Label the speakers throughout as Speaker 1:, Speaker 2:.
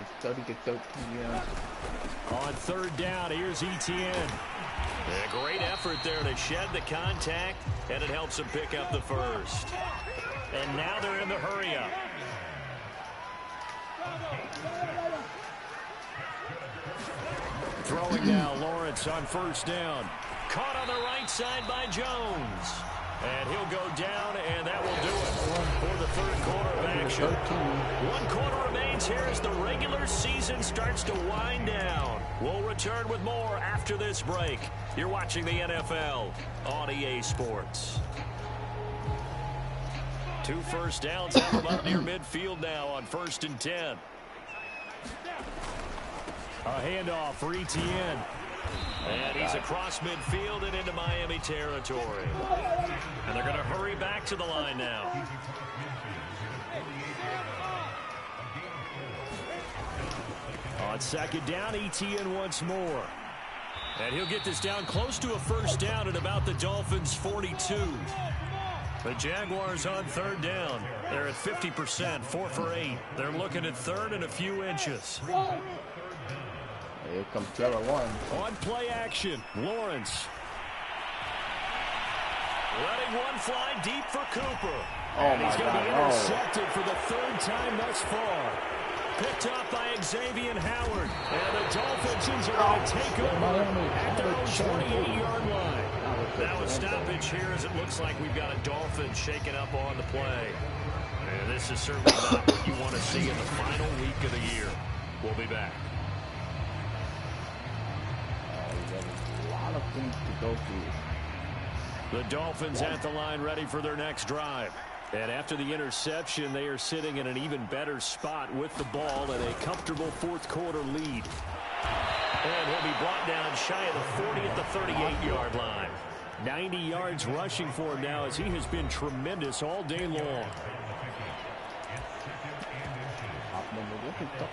Speaker 1: It's 30 to 13, yeah.
Speaker 2: On third down, here's Etienne.
Speaker 3: A great effort there to shed the contact, and it helps them pick up the first.
Speaker 2: And now they're in the hurry-up. Throwing now, Lawrence on first down.
Speaker 3: Caught on the right side by Jones. And he'll go down, and that will do it for the third quarter of action. 1 quarter remains here as the regular season starts to wind down. We'll return with more after this break. You're watching the NFL on EA Sports. 2 first downs have them up near midfield now on 1st and 10.
Speaker 2: A handoff for Etienne.
Speaker 3: And he's across midfield and into Miami territory. And they're going to hurry back to the line now.
Speaker 2: On second down, Etienne once more.
Speaker 3: And he'll get this down close to a first down at about the Dolphins' 42. The Jaguars on third down. They're at 50%, 4 for 8. They're looking at third and a few inches.
Speaker 1: Here comes Trevor Lawrence.
Speaker 2: On play action, Lawrence.
Speaker 3: Letting one fly deep for Cooper.
Speaker 1: Oh,
Speaker 2: He's going to be
Speaker 1: God.
Speaker 2: intercepted for the 3rd time thus far.
Speaker 3: Picked up by Xavier Howard. And the Dolphins are going to take over at their own 28-yard line. Now a stoppage here as it looks like we've got a Dolphin shaking up on the play. And this is certainly not what you want to see in the final week of the year. We'll be back.
Speaker 1: A lot of things to go through.
Speaker 2: The Dolphins at the line ready for their next drive. And after the interception, they are sitting in an even better spot with the ball and a comfortable 4th quarter lead.
Speaker 3: And he'll be brought down shy of the 40 at the 38-yard line.
Speaker 2: 90 yards rushing for him now as he has been tremendous all day long.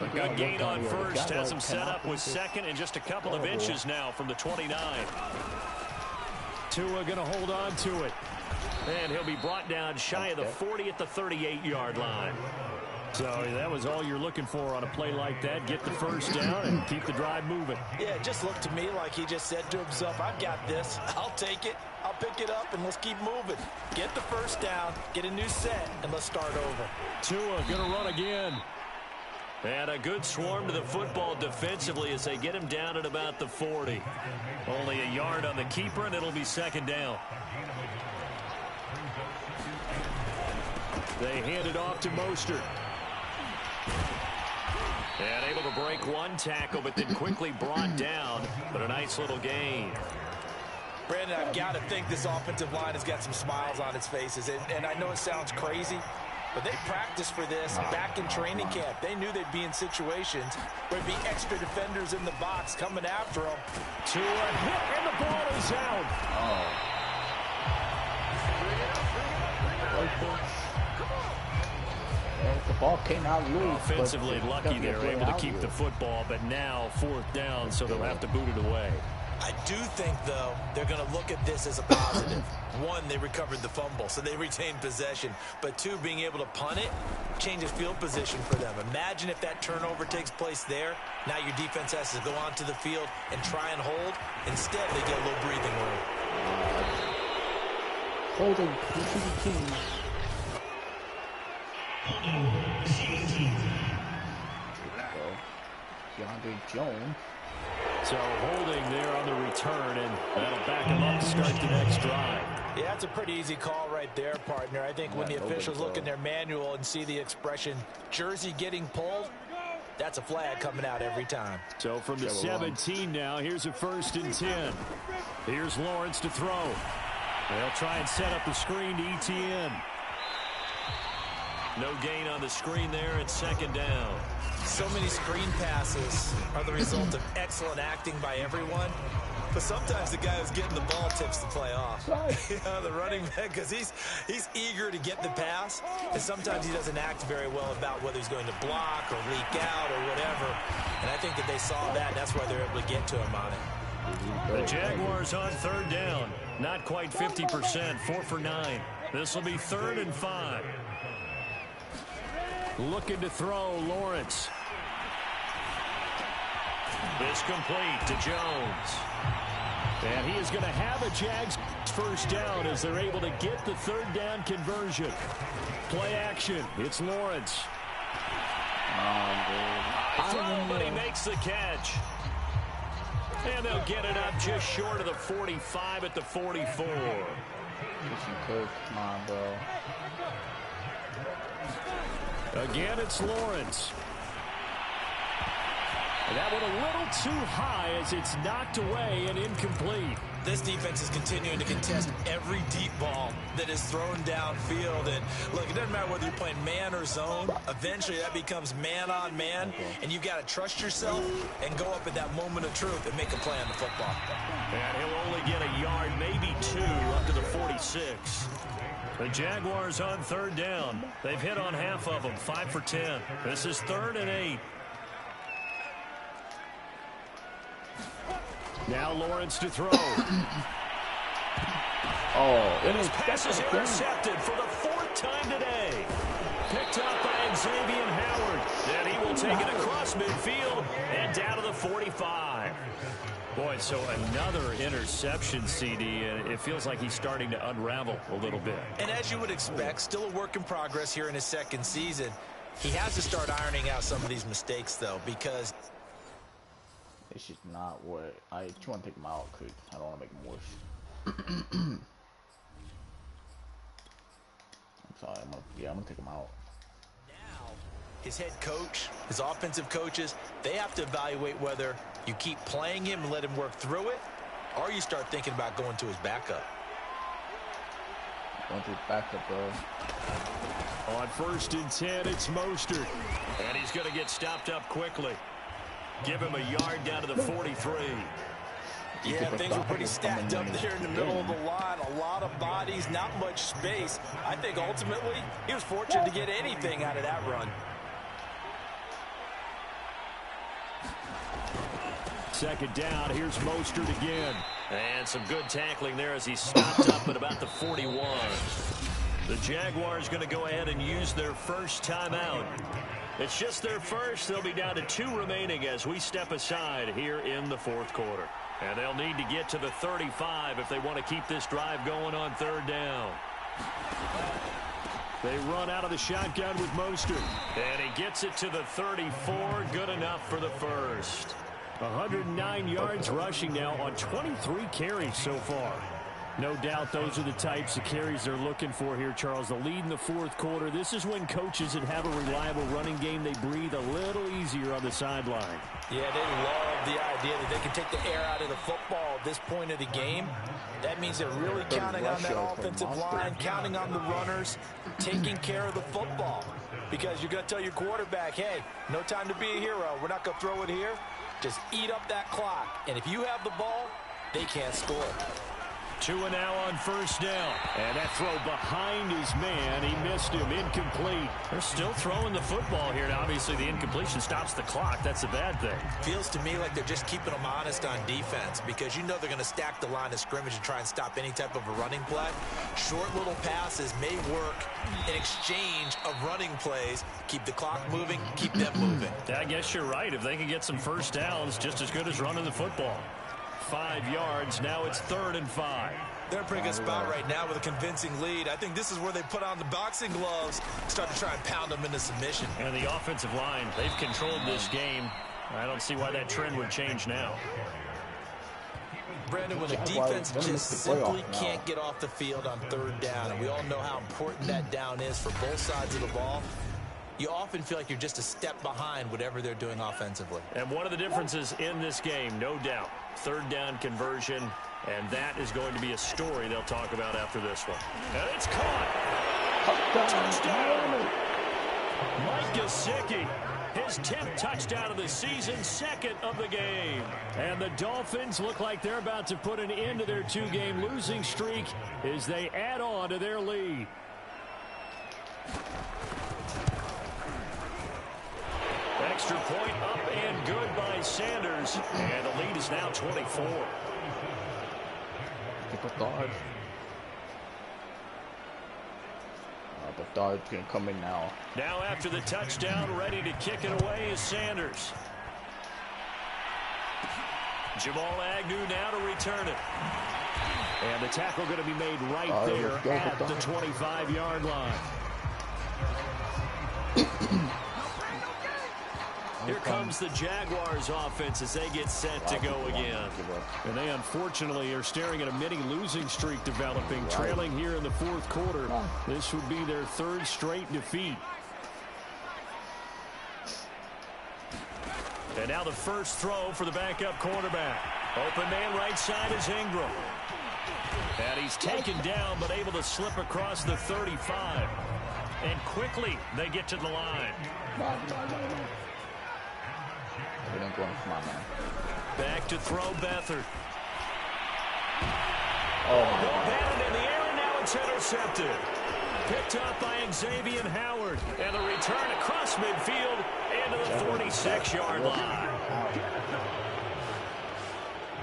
Speaker 3: A good gain on first has him set up with second and just a couple of inches now from the 29.
Speaker 2: Tua going to hold on to it.
Speaker 3: And he'll be brought down shy of the 40 at the 38-yard line.
Speaker 2: So that was all you're looking for on a play like that. Get the first down and keep the drive moving.
Speaker 4: Yeah, it just looked to me like he just said to himself, I've got this. I'll take it. I'll pick it up, and let's keep moving. Get the first down, get a new set, and let's start over.
Speaker 2: Tua going to run again.
Speaker 3: And a good swarm to the football defensively as they get him down at about the 40. Only a yard on the keeper, and it'll be second down.
Speaker 2: They hand it off to Mostert.
Speaker 3: And able to break one tackle, but then quickly brought down. But a nice little gain.
Speaker 4: Brandon, I've got to think this offensive line has got some smiles on its faces. And I know it sounds crazy, but they practiced for this back in training camp. They knew they'd be in situations where there'd be extra defenders in the box coming after them.
Speaker 2: To a hit, and the ball is out.
Speaker 1: The ball came out loose.
Speaker 3: Offensively lucky they were able to keep the football, but now 4th down, so they'll have to boot it away.
Speaker 4: I do think, though, they're going to look at this as a positive. 1, they recovered the fumble, so they retained possession. But 2, being able to punt it changes field position for them. Imagine if that turnover takes place there. Now your defense has to go onto the field and try and hold. Instead, they get a little breathing room.
Speaker 1: Holding King. DeAndre Jones.
Speaker 2: So holding there on the return, and that'll back him up to start the next drive.
Speaker 4: Yeah, that's a pretty easy call right there, partner. I think when the officials look in their manual and see the expression, jersey getting pulled, that's a flag coming out every time.
Speaker 2: So from the 17 now, here's a 1st and 10. Here's Lawrence to throw. They'll try and set up the screen to Etienne.
Speaker 3: No gain on the screen there at second down.
Speaker 4: So many screen passes are the result of excellent acting by everyone. But sometimes the guy who's getting the ball tips the play off. The running back, because he's eager to get the pass. And sometimes he doesn't act very well about whether he's going to block or leak out or whatever. And I think that they saw that, and that's why they're able to get to him on it.
Speaker 3: The Jaguars on third down. Not quite 50%, 4 for 9. This will be 3rd and 5.
Speaker 2: Looking to throw, Lawrence. It's complete to Jones. And he is going to have a Jags first down as they're able to get the third down conversion. Play action. It's Lawrence. Throw, but he makes the catch. And they'll get it up just short of the 45 at the 44.
Speaker 1: Come on, bro.
Speaker 2: Again, it's Lawrence. And that one a little too high as it's knocked away and incomplete.
Speaker 4: This defense is continuing to contest every deep ball that is thrown downfield. And look, it doesn't matter whether you're playing man or zone. Eventually, that becomes man on man. And you've got to trust yourself and go up at that moment of truth and make a play on the football.
Speaker 2: And he'll only get a yard, maybe two, up to the 46. The Jaguars on third down. They've hit on half of them, 5 for 10. This is 3rd and 8. Now Lawrence to throw.
Speaker 1: And
Speaker 2: his pass is intercepted for the 4th time today. Picked up by Xavier Howard. And he will take it across midfield and down to the 45. Boy, so another interception, CD, and it feels like he's starting to unravel a little bit.
Speaker 4: And as you would expect, still a work in progress here in his 2nd season. He has to start ironing out some of these mistakes, though, because
Speaker 1: it's just not what I just want to take him out because I don't want to make him worse. I'm sorry, I'm gonna take him out.
Speaker 4: Now, his head coach, his offensive coaches, they have to evaluate whether you keep playing him and let him work through it, or you start thinking about going to his backup.
Speaker 1: Going to his backup, bro.
Speaker 2: On 1st and 10, it's Mostert. And he's going to get stopped up quickly. Give him a yard down to the 43.
Speaker 4: Yeah, things were pretty stacked up there in the middle of the line. A lot of bodies, not much space. I think ultimately he was fortunate to get anything out of that run.
Speaker 2: 2nd down, here's Mostert again. And some good tackling there as he stopped up at about the 41. The Jaguars going to go ahead and use their first timeout. It's just their first. They'll be down to 2 remaining as we step aside here in the 4th quarter. And they'll need to get to the 35 if they want to keep this drive going on 3rd down. They run out of the shotgun with Mostert. And he gets it to the 34. Good enough for the first. 109 yards rushing now on 23 carries so far. No doubt those are the types of carries they're looking for here, Charles. The lead in the 4th quarter. This is when coaches that have a reliable running game, they breathe a little easier on the sideline.
Speaker 4: Yeah, they love the idea that they can take the air out of the football at this point of the game. That means they're really counting on that offensive line, counting on the runners, taking care of the football. Because you're going to tell your quarterback, hey, no time to be a hero. We're not going to throw it here. Just eat up that clock. And if you have the ball, they can't score.
Speaker 2: 2 now on 1st down. And that throw behind his man. He missed him. Incomplete. They're still throwing the football here. Now, obviously, the incompletion stops the clock. That's a bad thing.
Speaker 4: Feels to me like they're just keeping them honest on defense because you know they're going to stack the line of scrimmage and try and stop any type of a running play. Short little passes may work in exchange of running plays. Keep the clock moving, keep them moving.
Speaker 2: I guess you're right. If they can get some first downs, just as good as running the football. 5 yards. Now it's 3rd and 5.
Speaker 4: They're in a pretty good spot right now with a convincing lead. I think this is where they put on the boxing gloves, start to try and pound them into submission.
Speaker 2: And the offensive line, they've controlled this game. I don't see why that trend would change now.
Speaker 4: Brandon, when the defense just simply can't get off the field on 3rd down, and we all know how important that down is for both sides of the ball, you often feel like you're just a step behind whatever they're doing offensively.
Speaker 2: And one of the differences in this game, no doubt, 3rd down conversion, and that is going to be a story they'll talk about after this one. And it's caught. Touchdown. Mike Gesicki, his 10th touchdown of the season, 2nd of the game. And the Dolphins look like they're about to put an end to their 2-game losing streak as they add on to their lead. Extra point up and good by Sanders. And the lead is now 24.
Speaker 1: Bedard's going to come in now.
Speaker 2: Now after the touchdown, ready to kick it away is Sanders. Jamal Agnew now to return it. And the tackle going to be made right there at the 25-yard line. Here comes the Jaguars offense as they get set to go again.
Speaker 3: And they unfortunately are staring at a mini losing streak developing, trailing here in the fourth quarter. This would be their third straight defeat.
Speaker 2: And now the first throw for the backup quarterback. Open man right side is Ingram. And he's taken down but able to slip across the 35. And quickly they get to the line. Back to throw Beathard. Batted in the air, and now it's intercepted. Picked up by Xavier Howard. And the return across midfield into the 46-yard line.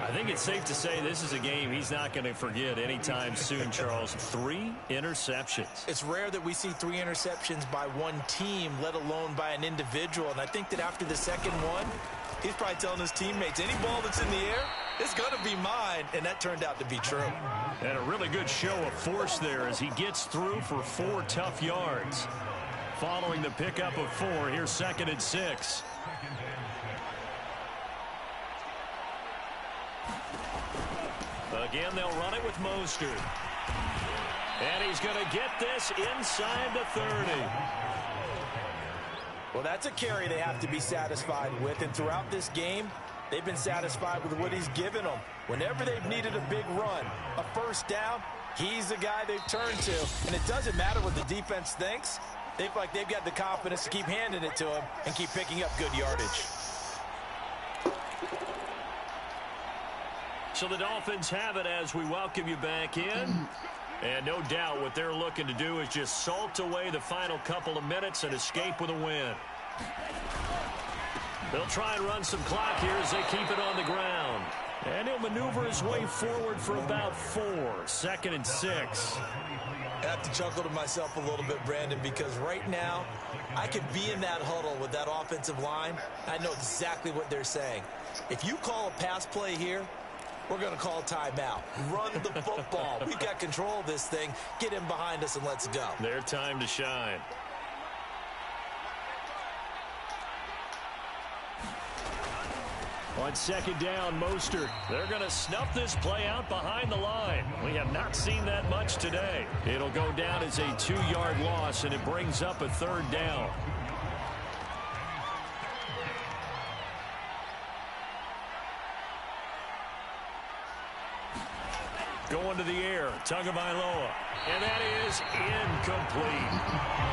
Speaker 2: I think it's safe to say this is a game he's not going to forget anytime soon, Charles. 3 interceptions.
Speaker 4: It's rare that we see 3 interceptions by one team, let alone by an individual. And I think that after the second one, he's probably telling his teammates, any ball that's in the air, it's going to be mine. And that turned out to be true.
Speaker 2: And a really good show of force there as he gets through for 4 tough yards. Following the pickup of 4, here's 2nd and 6. Again, they'll run it with Mostert. And he's going to get this inside the 30.
Speaker 4: Well, that's a carry they have to be satisfied with. And throughout this game, they've been satisfied with what he's given them. Whenever they've needed a big run, a first down, he's the guy they've turned to. And it doesn't matter what the defense thinks. They feel like they've got the confidence to keep handing it to him and keep picking up good yardage.
Speaker 2: So the Dolphins have it as we welcome you back in. And no doubt what they're looking to do is just salt away the final couple of minutes and escape with a win. They'll try and run some clock here as they keep it on the ground. And he'll maneuver his way forward for about 4. 2nd and 6.
Speaker 4: I have to chuckle to myself a little bit, Brandon, because right now I could be in that huddle with that offensive line. I know exactly what they're saying. If you call a pass play here, we're going to call timeout. Run the football. We've got control of this thing. Get him behind us and let's go.
Speaker 2: Their time to shine. On 2nd down, Mostert. They're going to snuff this play out behind the line. We have not seen that much today. It'll go down as a 2-yard loss, and it brings up a 3rd down. Going to the air, Tagovailoa, and that is incomplete.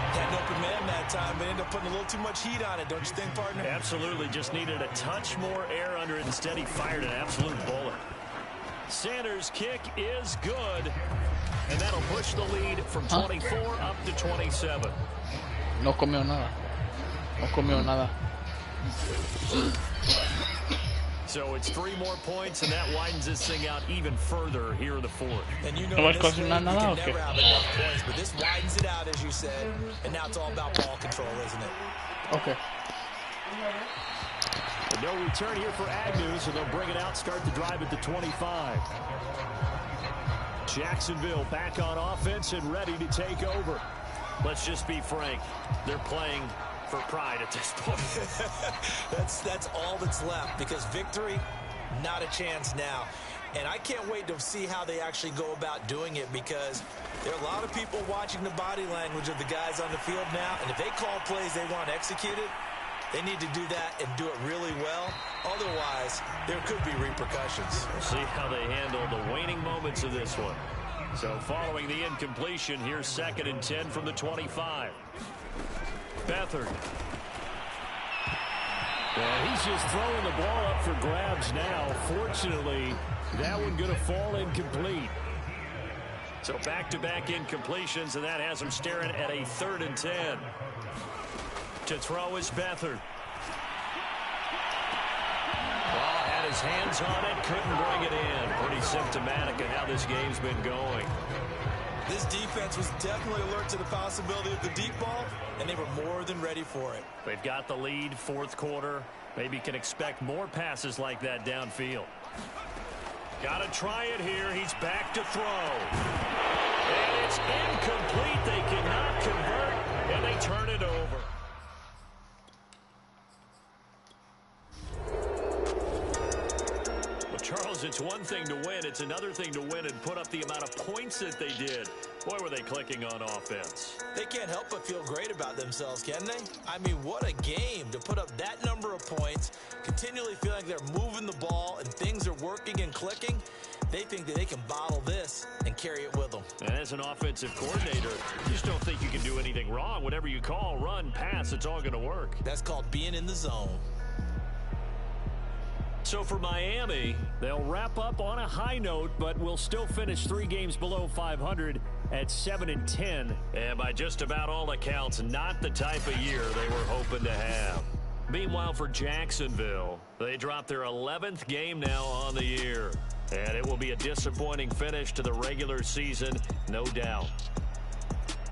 Speaker 4: Had an open man that time, but ended up putting a little too much heat on it, don't you think, partner?
Speaker 2: Absolutely, just needed a touch more air under it. Instead, he fired an absolute bullet. Sanders' kick is good, and that'll push the lead from 24 up to 27.
Speaker 1: No comió nada. No comió nada.
Speaker 2: So it's 3 more points, and that widens this thing out even further here in the 4th.
Speaker 4: And you know, in this league, you can never have enough points, but this widens it out, as you said, and now it's all about ball control, isn't it?
Speaker 1: Okay.
Speaker 3: But no return here for Agnew, so they'll bring it out, start the drive at the 25.
Speaker 2: Jacksonville back on offense and ready to take over. Let's just be frank. They're playing for pride at this point.
Speaker 4: that's all that's left, because victory, not a chance now. And I can't wait to see how they actually go about doing it, because there are a lot of people watching the body language of the guys on the field now, and if they call plays they want executed, they need to do that and do it really well. Otherwise, there could be repercussions.
Speaker 2: We'll see how they handle the waning moments of this one. So following the incompletion, here's 2nd and 10 from the 25. Beathard.
Speaker 3: And he's just throwing the ball up for grabs now. Fortunately, that one going to fall incomplete.
Speaker 2: So back-to-back incompletions, and that has him staring at a 3rd and 10. To throw is Beathard. Oh, had his hands on it, couldn't bring it in. Pretty symptomatic of how this game's been going.
Speaker 4: This defense was definitely alert to the possibility of the deep ball, and they were more than ready for it.
Speaker 2: They've got the lead, fourth quarter. Maybe can expect more passes like that downfield. Got to try it here. He's back to throw. And it's incomplete. They cannot convert, and they turn it over. Well, Charles, it's one thing to win. It's another thing to win and put up the amount of points that they did. Boy, were they clicking on offense.
Speaker 4: They can't help but feel great about themselves, can they? I mean, what a game to put up that number of points, continually feeling they're moving the ball and things are working and clicking. They think that they can bottle this and carry it with them.
Speaker 2: And as an offensive coordinator, you just don't think you can do anything wrong. Whatever you call, run, pass, it's all going to work.
Speaker 4: That's called being in the zone.
Speaker 2: So for Miami, they'll wrap up on a high note, but will still finish 3 games below 500 at 7-10. And by just about all accounts, not the type of year they were hoping to have. Meanwhile, for Jacksonville, they dropped their 11th game now on the year. And it will be a disappointing finish to the regular season, no doubt.